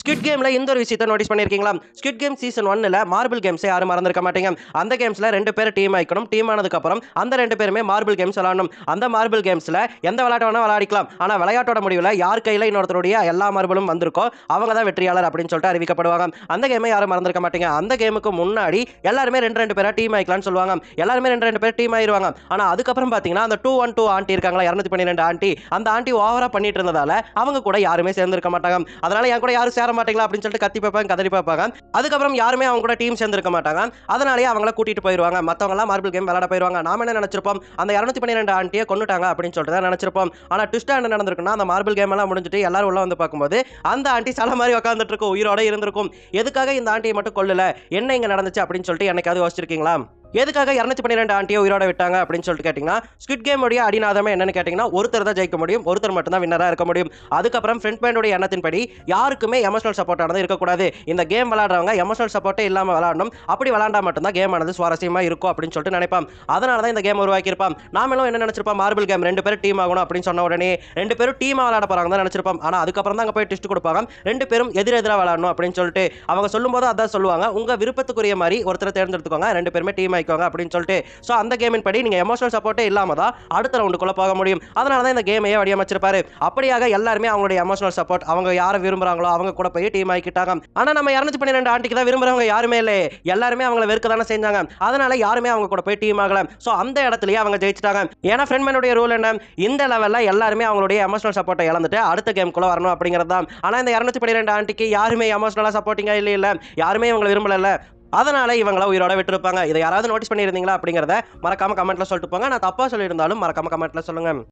Squid கேம்ல இந்த ஒரு விஷயத்தை நோட்டீஸ் பண்ணிருக்கீங்களா? ஸ்குவிட் கேம் சீசன் 1ல மார்பிள் கேம்ஸ் யாரும் மறந்திருக்க மாட்டீங்க. அந்த கேம்ஸ்ல 2 பேர் டீம் ஆயிக்கணும். டீம் ஆனதுக்கு அப்புறம் அந்த 2 பேருமே மார்பிள் கேம்ஸ் விளையாடணும். அந்த மார்பிள் கேம்ஸ்ல எந்த விளையாட்டு வேணா விளையாடிக்கலாம். ஆனா விளையாட்டோட முடிவுல யார் கையில இன்னொருத்தருடைய எல்லா மார்பிளும் வந்திருக்கோ அவங்க தான் வெற்றியாளர் அப்படின்னு சொல்லிட்டு அறிவிக்கப்படுவாங்க. அந்த கேமை யாரும் மறந்திருக்க மாட்டீங்க. அந்த கேமுக்கு முன்னாடி எல்லாருமே 2 பேரா டீம் ஆயிக்கலாம்னு சொல்லுவாங்க. எல்லாருமே 2 பேர் டீம் ஆயிருவாங்க. ஆனா அதுக்கப்புறம் பாத்தீங்கன்னா அந்த 212 ஆண்டி இருக்காங்களா, 212 ஆண்டி, அந்த ஆண்டி ஓவரா பண்ணிட்டு இருந்ததால அவங்க கூட யாருமே சேர்ந்திருக்க மாட்டாங்க. அதனால என் கூட யாரும் சேர மாட்டீங்களா அப்படின்னு சொல்லிட்டு கத்தி பார்ப்பாங்க, கதறி பார்ப்பாங்க. அதுக்கப்புறம் யாருமே அவங்க கூட டீம் சேர்ந்திருக்க மாட்டாங்க. அதனாலேயே அவங்கள கூட்டிட்டு போயிருவாங்க. மத்தவங்க எல்லாம் மார்பிள் கேம் விளையாட போயிருவாங்க. நாம என்ன நினைச்சிருப்போம், அந்த 212 ஆண்டியை கொன்னுட்டாங்க அப்படின்னு சொல்லிட்டு தான் நினைச்சிருப்போம். ஆனா ட்விஸ்டா என்ன நடந்திருக்குன்னா, அந்த மார்பிள் கேம் எல்லாம் முடிஞ்சிட்டு எல்லாரும் உள்ள வந்து பார்க்கும்போது அந்த ஆண்டி சல மாதிரி உட்கார்ந்துட்டு இருக்கும், உயிரோட இருந்திருக்கும். எதுக்காக இந்த ஆண்டியை மட்டும் கொல்லல, என்ன இங்க நடந்துச்சு அப்படின்னு சொல்லிட்டு என்னைக்காவது யோசிச்சிருக்கீங்களா? எதுக்காக 212 ஆண்டியை உயிரோட விட்டாங்க அப்படின்னு சொல்லிட்டு கேட்டீங்கன்னா, ஸ்குவிட் கேம் உடைய அடிநாதமே என்னன்னு கேட்டீங்கன்னா, ஒருத்தர் தான் ஜெயிக்க முடியும், ஒருத்தர் மட்டும் தான் வின்னரா இருக்க முடியும். அதுக்கப்புறம் ஃப்ரண்ட் பேண்டோட எண்ணத்தின்படி யாருக்குமே எமோஷனல் சப்போர்ட் ஆனது இருக்கக்கூடாது. இந்த கேம் விளையாடுறவங்க எமோஷனல் சப்போர்ட்டே இல்லாம விளையாடணும். அப்படி விளையாண்டா மட்டும் தான் கேம் ஆனது சுவாரஸ்யமா இருக்கும் அப்படின்னு சொல்லிட்டு நினைப்பான். அதனால தான் இந்த கேம் உருவாக்கி இருப்பான். நாமெல்லாம் என்ன நினைச்சிருப்போம், மார்பிள் கேம் 2 பேரும் டீம் ஆகணும் அப்படின்னு சொன்ன உடனே 2 பேரும் டீமா விளையாட போறாங்க தான் நினைச்சிருப்போம். ஆனா அதுக்கப்புறம் தான் அங்க போய் ட்விஸ்ட் கொடுப்பாங்க, 2 பேரும் எதிரெதிரா விளையாடணும் அப்படின்னு சொல்லிட்டு. அவங்க சொல்லும்போது அதான் சொல்லுவாங்க, உங்க விருப்பத்துக்குரிய மாதிரி ஒருத்தரை தேர்ந்தெடுத்துக்கோங்க, 2 பேருமே டீம் ஆயிக்கோங்க அப்படின்னு சொல்லிட்டு. சோ அந்த கேமின் படி நீங்க எமோஷனல் சப்போர்ட்டே இல்லாம தான் அடுத்த ரவுண்டுக்குள்ள போக முடியும். அதனால தான் இந்த கேமையே வடிவமைச்சிருப்பாரு. அப்படியாக எல்லாருமே அவங்களுடைய எமோஷனல் சப்போர்ட், அவங்க யாரை விரும்புறாங்களோ அவங்க கூட போய் டீம் ஆக்கிட்டாங்க. ஆனா நம்ம 212 ஆண்டிக்கு தான் விரும்புறவங்க யாருமே இல்லை. எல்லாருமே அவங்கள வெறுக்க தானே செஞ்சாங்க. அதனால யாருமே அவங்க கூட போய் டீம் ஆகல. சோ அந்த இடத்துலயே அவங்க ஜெயிச்சிட்டாங்க. ஏன்னா ஃப்ரெண்ட்மேனுடைய ரூல் என்ன, இந்த லெவல்ல எல்லாருமே அவங்களுடைய எமோஷனல் சப்போர்ட்டை இழந்துட்டு அடுத்த கேம்க்குள்ள வரணும் அப்படிங்கிறது தான். ஆனா இந்த 212 ஆண்டிக்கு யாருமே எமோஷனலா சப்போர்ட்டிங்கா இல்ல, யாருமே இவங்களை விரும்பல. அதனால இவங்கள உயிரோட விட்டுருப்பாங்க. இதை யாராவது நோட்டீஸ் பண்ணியிருந்தீங்களா அப்படிங்கிறத மறக்காம கமெண்ட்ல சொல்லிட்டு போங்க. நான் தப்பா சொல்லியிருந்தாலும் மறக்காம கமெண்ட்ல சொல்லுங்க.